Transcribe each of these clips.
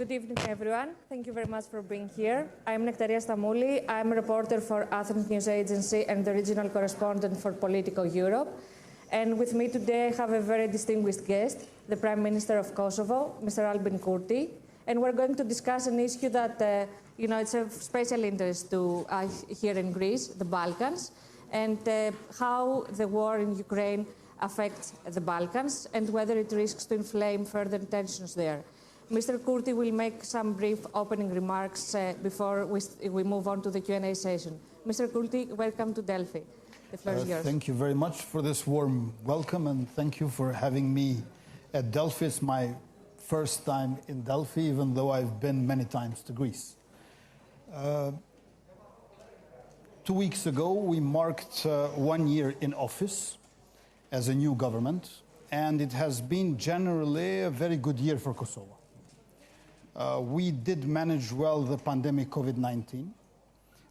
Good evening, everyone. Thank you very much for being here. I'm Nektaria Stamouli. I'm a reporter for Athens News Agency and the regional correspondent for Political Europe. And with me today, I have a very distinguished guest, the Prime Minister of Kosovo, Mr. Albin Kurti. And we're going to discuss an issue that, it's of special interest to here in Greece, the Balkans, and how the war in Ukraine affects the Balkans and whether it risks to inflame further tensions there. Mr. Kurti will make some brief opening remarks before we move on to the Q&A session. Mr. Kurti, welcome to Delphi. The floor is yours. Thank you very much for this warm welcome, and thank you for having me at Delphi. It's my first time in Delphi, even though I've been many times to Greece. 2 weeks ago, we marked 1 year in office as a new government, and it has been generally a very good year for Kosovo. We did manage well the pandemic COVID-19.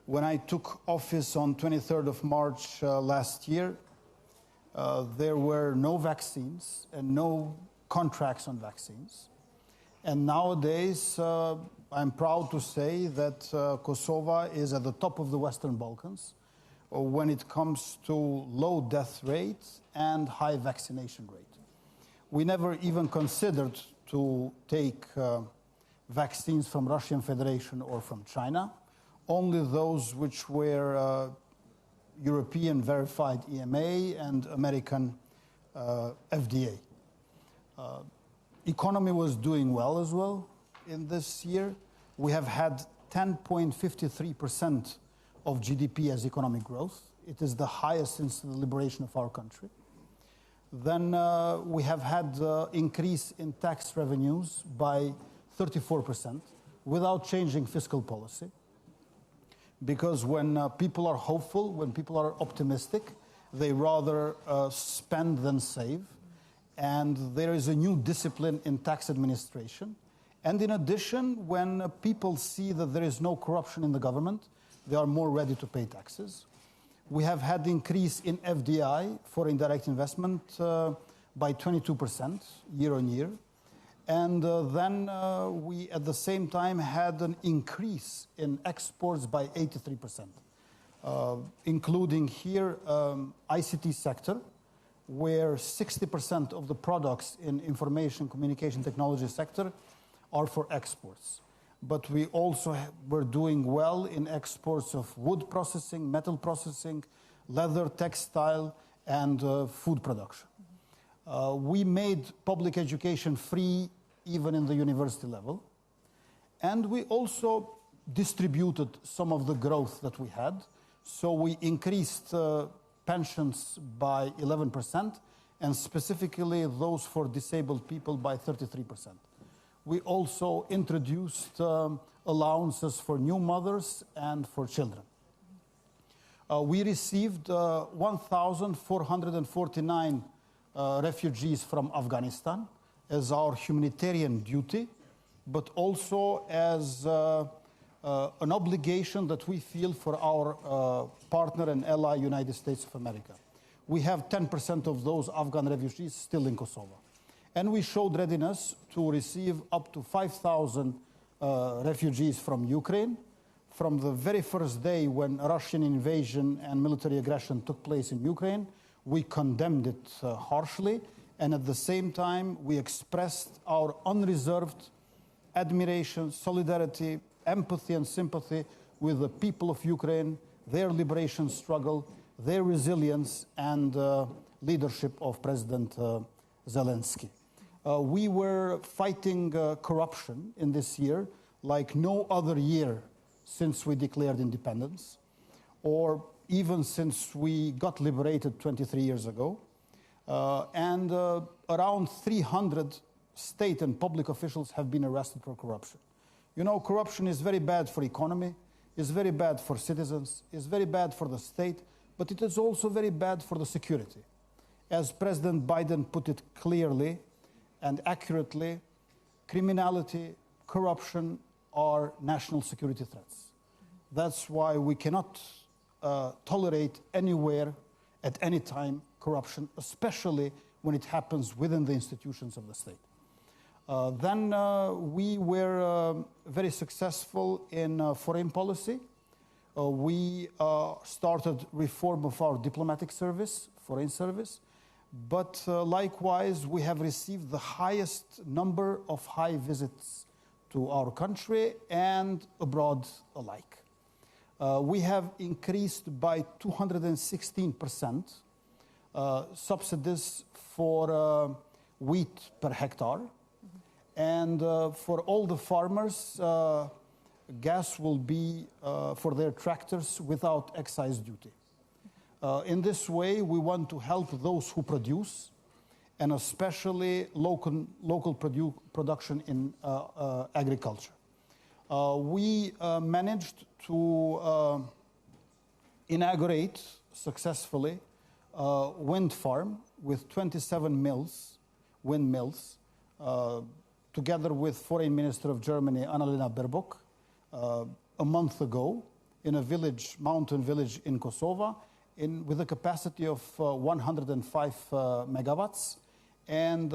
When I took office on 23rd of March last year, there were no vaccines and no contracts on vaccines. And nowadays, I'm proud to say that Kosovo is at the top of the Western Balkans when it comes to low death rate and high vaccination rate. We never even considered to take vaccines from Russian Federation or from China, only those which were European verified EMA and American FDA. Economy was doing well as well in this year. We have had 10.53% of GDP as economic growth. It is the highest since the liberation of our country. Then we have had increase in tax revenues by 34% without changing fiscal policy. Because when people are hopeful, when people are optimistic, they rather spend than save. And there is a new discipline in tax administration. And in addition, when people see that there is no corruption in the government, they are more ready to pay taxes. We have had increase in FDI, foreign direct investment, by 22% year on year. And then we, at the same time, had an increase in exports by 83%, including here ICT sector, where 60% of the products in information communication technology sector are for exports. But we also were doing well in exports of wood processing, metal processing, leather, textile, and food production. We made public education free even in the university level. And we also distributed some of the growth that we had. So we increased pensions by 11%, and specifically those for disabled people by 33%. We also introduced allowances for new mothers and for children. We received 1,449 refugees from Afghanistan as our humanitarian duty, but also as an obligation that we feel for our partner and ally, United States of America. We have 10% of those Afghan refugees still in Kosovo. And we showed readiness to receive up to 5,000 refugees from Ukraine. From the very first day when Russian invasion and military aggression took place in Ukraine, we condemned it harshly. And at the same time, we expressed our unreserved admiration, solidarity, empathy, and sympathy with the people of Ukraine, their liberation struggle, their resilience, and leadership of President Zelensky. We were fighting corruption in this year like no other year since we declared independence, or even since we got liberated 23 years ago. And around 300 state and public officials have been arrested for corruption. You know, corruption is very bad for economy, is very bad for citizens, is very bad for the state, but it is also very bad for the security. As President Biden put it clearly and accurately, criminality, corruption are national security threats. That's why we cannot tolerate anywhere, at any time, corruption, especially when it happens within the institutions of the state. Then we were very successful in foreign policy. We started reform of our diplomatic service, foreign service, but likewise we have received the highest number of high visits to our country and abroad alike. We have increased by 216% subsidies for wheat per hectare. And for all the farmers, gas will be for their tractors without excise duty. In this way, we want to help those who produce, and especially local production in agriculture. We managed to inaugurate successfully a wind farm with 27 windmills, together with Foreign Minister of Germany, Annalena Baerbock, a month ago in a village, mountain village in Kosovo, with a capacity of 105 megawatts. And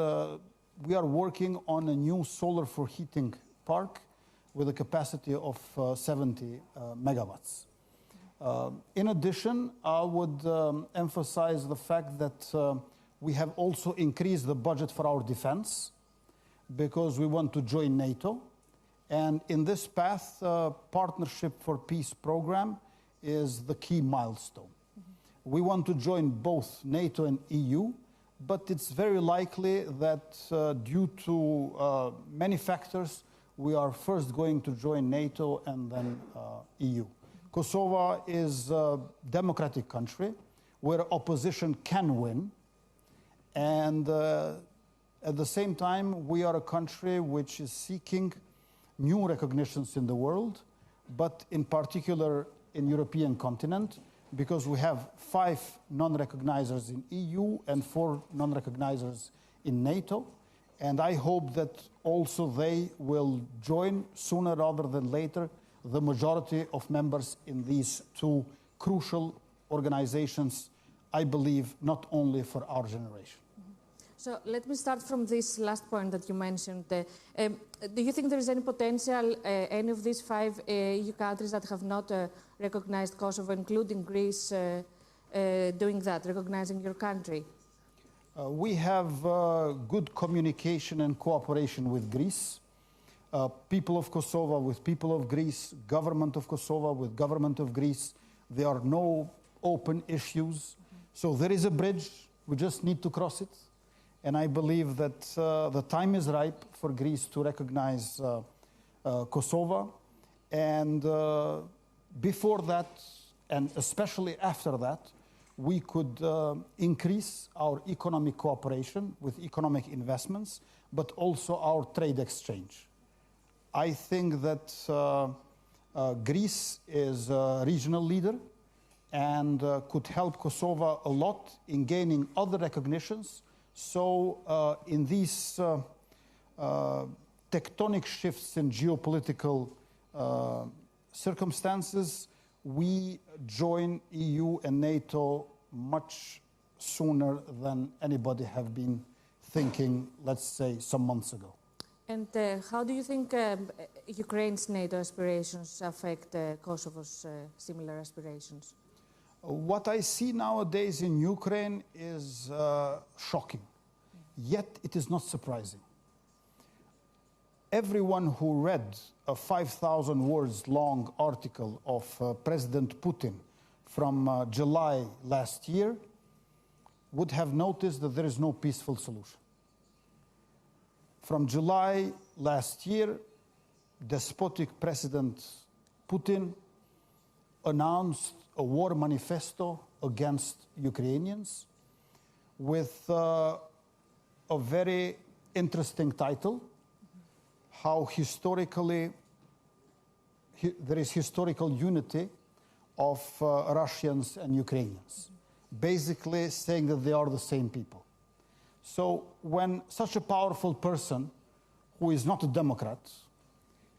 we are working on a new solar for heating park with a capacity of 70 megawatts. In addition, I would emphasize the fact that we have also increased the budget for our defense, because we want to join NATO. And in this path, Partnership for Peace program is the key milestone. We want to join both NATO and EU, but it's very likely that due to many factors, we are first going to join NATO and then EU. Kosovo is a democratic country where opposition can win, and at the same time, we are a country which is seeking new recognitions in the world, but in particular in European continent, because we have 5 non-recognizers in EU and 4 non-recognizers in NATO. And I hope that also they will join sooner rather than later the majority of members in these 2 crucial organizations, I believe, not only for our generation. So let me start from this last point that you mentioned. Do you think there is any potential, any of these 5 EU countries that have not recognized Kosovo, including Greece, doing that, recognizing your country? We have good communication and cooperation with Greece. People of Kosovo with people of Greece, government of Kosovo with government of Greece. There are no open issues. So there is a bridge, we just need to cross it. And I believe that the time is ripe for Greece to recognize Kosovo. And before that, and especially after that, we could increase our economic cooperation with economic investments, but also our trade exchange. I think that Greece is a regional leader and could help Kosovo a lot in gaining other recognitions. So in these tectonic shifts in geopolitical circumstances, we join EU and NATO much sooner than anybody have been thinking, let's say, some months ago. And how do you think Ukraine's NATO aspirations affect Kosovo's similar aspirations? What I see nowadays in Ukraine is shocking, yet it is not surprising. Everyone who read a 5,000 words long article of President Putin from July last year would have noticed that there is no peaceful solution. From July last year, despotic President Putin announced a war manifesto against Ukrainians with a very interesting title, how historically there is historical unity of Russians and Ukrainians, basically saying that they are the same people. So when such a powerful person, who is not a Democrat,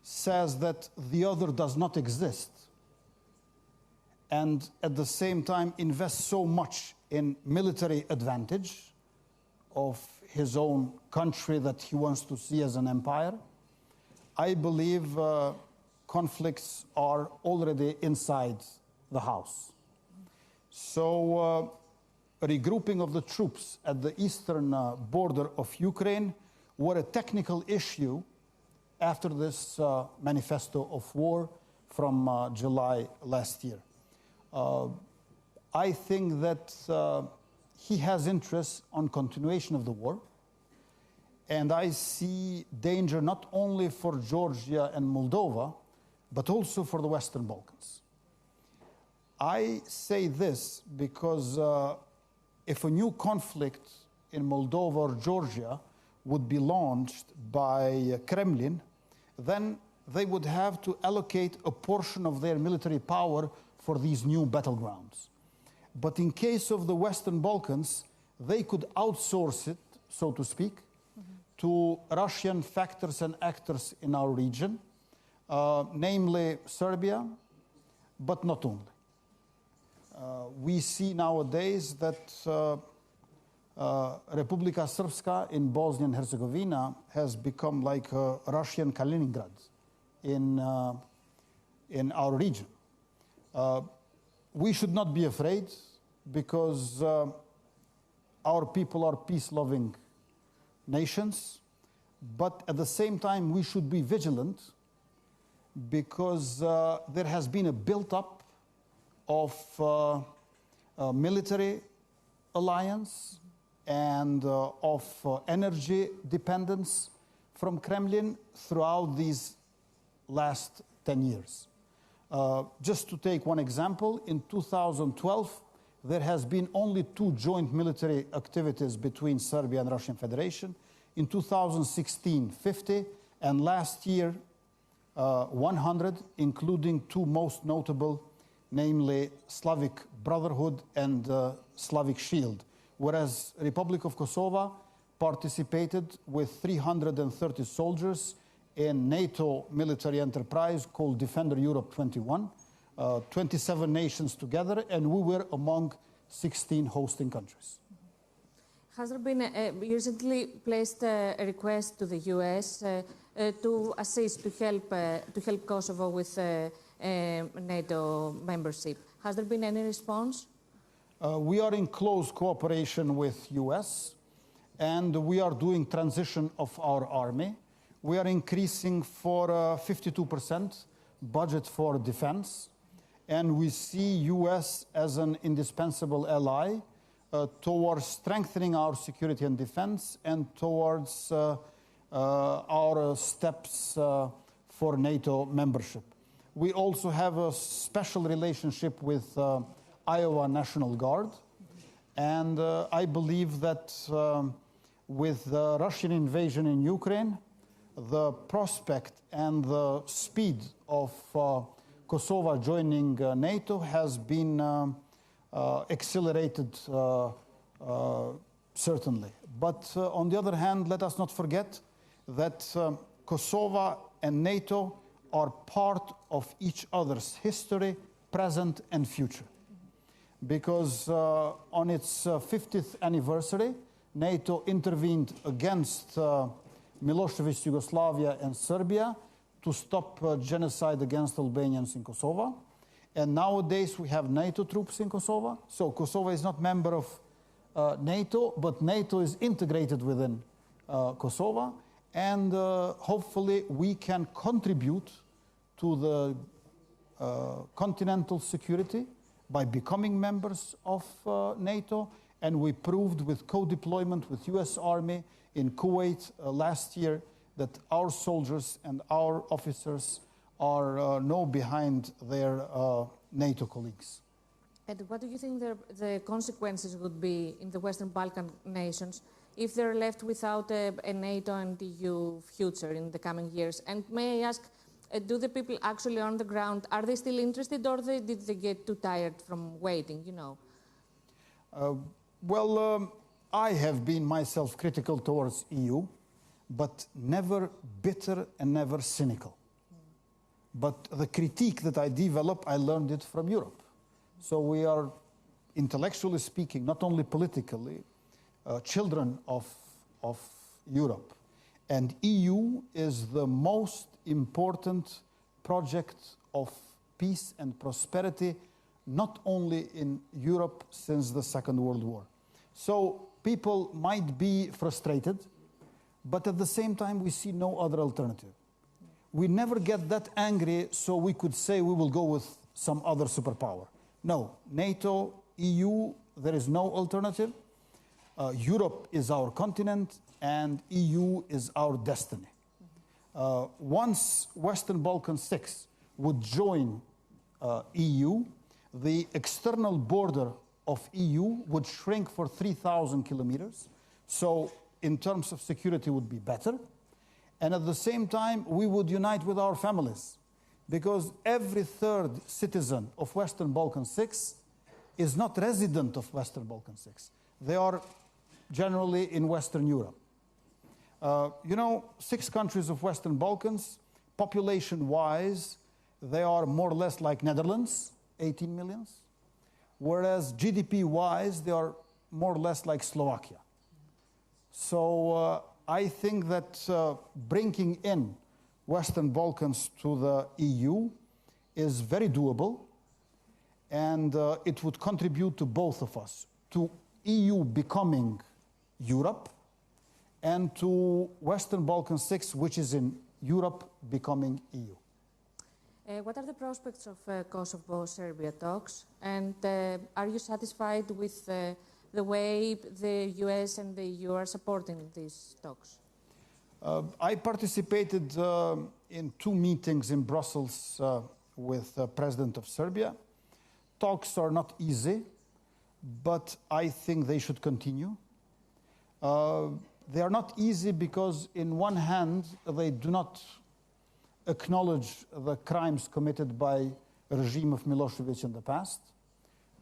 says that the other does not exist, and at the same time invests so much in military advantage of his own country that he wants to see as an empire. I believe conflicts are already inside the house. So regrouping of the troops at the eastern border of Ukraine were a technical issue after this manifesto of war from July last year. I think that he has interest on continuation of the war, and I see danger not only for Georgia and Moldova, but also for the Western Balkans. I say this because if a new conflict in Moldova or Georgia would be launched by Kremlin, then they would have to allocate a portion of their military power for these new battlegrounds. But in case of the Western Balkans, they could outsource it, so to speak, to Russian factors and actors in our region, namely Serbia, but not only. We see nowadays that Republika Srpska in Bosnia and Herzegovina has become like a Russian Kaliningrad in our region. We should not be afraid because our people are peace-loving nations, but at the same time we should be vigilant because there has been a build-up of military alliance and of energy dependence from Kremlin throughout these last 10 years. Just to take one example, in 2012, there has been only 2 joint military activities between Serbia and Russian Federation. In 2016, 50, and last year, 100, including 2 most notable, namely Slavic Brotherhood and Slavic Shield, whereas Republic of Kosovo participated with 330 soldiers in NATO military enterprise called Defender Europe 21, 27 nations together, and we were among 16 hosting countries. Has there been you recently placed a request to the US to assist, to help Kosovo with NATO membership? Has there been any response? We are in close cooperation with US, and we are doing transition of our army. We are increasing for 52% budget for defense, and we see US as an indispensable ally towards strengthening our security and defense and towards our steps for NATO membership. We also have a special relationship with Iowa National Guard, and I believe that with the Russian invasion in Ukraine, the prospect and the speed of Kosovo joining NATO has been accelerated certainly. But on the other hand, let us not forget that Kosovo and NATO are part of each other's history, present and future. Because on its 50th anniversary, NATO intervened against Milosevic Yugoslavia and Serbia to stop genocide against Albanians in Kosovo. And nowadays we have NATO troops in Kosovo. So Kosovo is not member of NATO, but NATO is integrated within Kosovo. And hopefully we can contribute to the continental security by becoming members of NATO. And we proved with co-deployment with US Army in Kuwait last year that our soldiers and our officers are now behind their NATO colleagues. And what do you think the consequences would be in the Western Balkan nations if they're left without a NATO and EU future in the coming years? And may I ask, do the people actually on the ground, are they still interested, or did they get too tired from waiting, you know? I have been myself critical towards EU, but never bitter and never cynical. But the critique that I developed, I learned it from Europe. So we are, intellectually speaking, not only politically, children of of Europe. And EU is the most important project of peace and prosperity, not only in Europe since the Second World War. So people might be frustrated, but at the same time we see no other alternative. We never get that angry so we could say we will go with some other superpower. No, NATO, EU, there is no alternative. Europe is our continent and EU is our destiny. Once Western Balkan 6 would join EU, the external border of EU would shrink for 3,000 kilometers. So in terms of security would be better. And at the same time, we would unite with our families, because every third citizen of Western Balkan 6 is not resident of Western Balkan 6. They are generally in Western Europe. 6 countries of Western Balkans, population-wise, they are more or less like Netherlands, 18 million, whereas GDP-wise, they are more or less like Slovakia. So I think that bringing in Western Balkans to the EU is very doable, and it would contribute to both of us, to EU becoming Europe, and to Western Balkan 6, which is in Europe, becoming EU. What are the prospects of Kosovo-Serbia talks? And are you satisfied with the way the US and the EU are supporting these talks? I participated in 2 meetings in Brussels with the President of Serbia. Talks are not easy, but I think they should continue. They are not easy because, in one hand, they do not acknowledge the crimes committed by the regime of Milosevic in the past.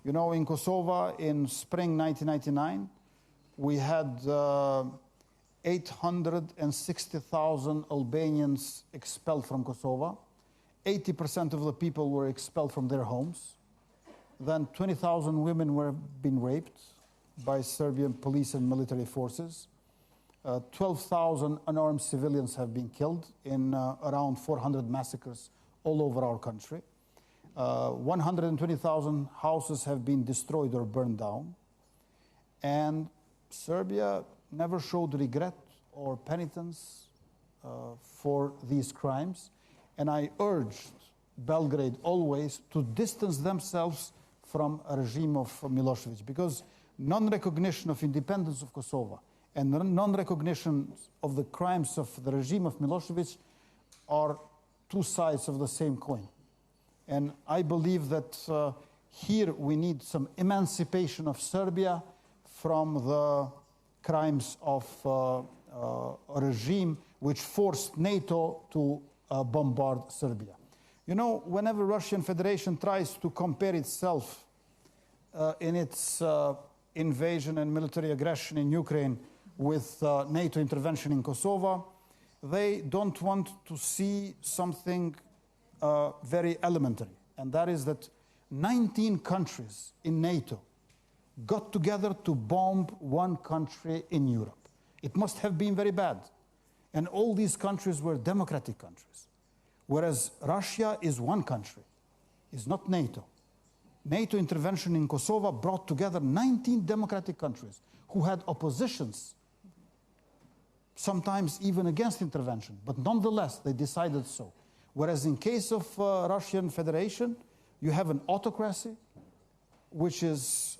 You know, in Kosovo, in spring 1999, we had 860,000 Albanians expelled from Kosovo. 80% of the people were expelled from their homes. Then 20,000 women were being raped by Serbian police and military forces. 12,000 unarmed civilians have been killed in around 400 massacres all over our country. 120,000 houses have been destroyed or burned down. And Serbia never showed regret or penitence for these crimes. And I urged Belgrade always to distance themselves from a regime of Milosevic, because non-recognition of independence of Kosovo and non-recognition of the crimes of the regime of Milosevic are 2 sides of the same coin. And I believe that here we need some emancipation of Serbia from the crimes of a regime which forced NATO to bombard Serbia. You know, whenever Russian Federation tries to compare itself in its invasion and military aggression in Ukraine with NATO intervention in Kosovo, they don't want to see something very elementary, and that is that 19 countries in NATO got together to bomb one country in Europe. It must have been very bad. And all these countries were democratic countries, whereas Russia is one country, is not NATO. NATO intervention in Kosovo brought together 19 democratic countries who had oppositions, sometimes even against intervention, but nonetheless they decided so. Whereas in case of Russian Federation, you have an autocracy which is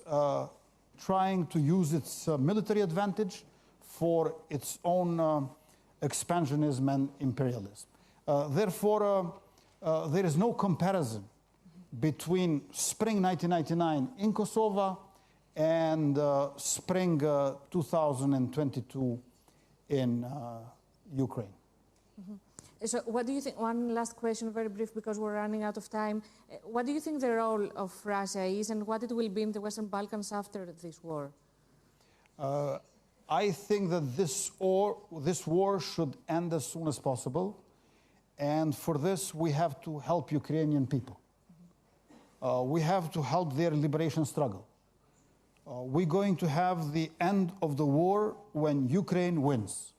trying to use its military advantage for its own expansionism and imperialism. Therefore, there is no comparison between spring 1999 in Kosovo and spring 2022 in Ukraine. Mm-hmm. So what do you think, one last question, very brief, because we're running out of time. What do you think the role of Russia is, and what it will be in the Western Balkans after this war? I think that this war should end as soon as possible. And for this, we have to help Ukrainian people. We have to help their liberation struggle. we're going to have the end of the war when Ukraine wins.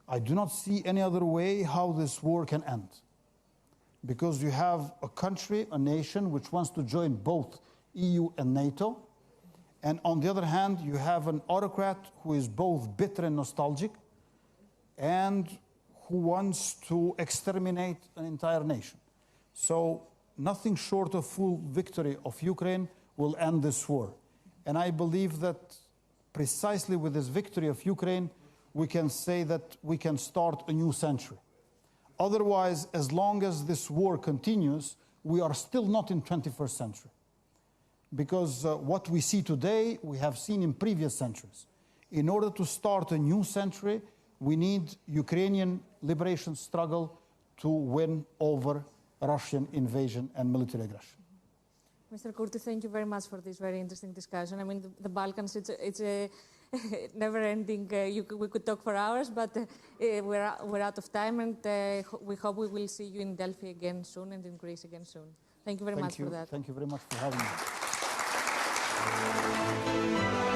I do not see any other way how this war can end. Because you have a country, a nation, which wants to join both EU and NATO. And on the other hand, you have an autocrat who is both bitter and nostalgic and who wants to exterminate an entire nation. So nothing short of full victory of Ukraine will end this war. And I believe that precisely with this victory of Ukraine, we can say that we can start a new century. Otherwise, as long as this war continues, we are still not in 21st century. Because what we see today, we have seen in previous centuries. In order to start a new century, we need Ukrainian liberation struggle to win over Russian invasion and military aggression. Mr. Kurti, thank you very much for this very interesting discussion. I mean, the Balkans, it's a never-ending, we could talk for hours, but we're out of time, and we hope we will see you in Delphi again soon and in Greece again soon. Thank you very much for that. Thank you very much for having me.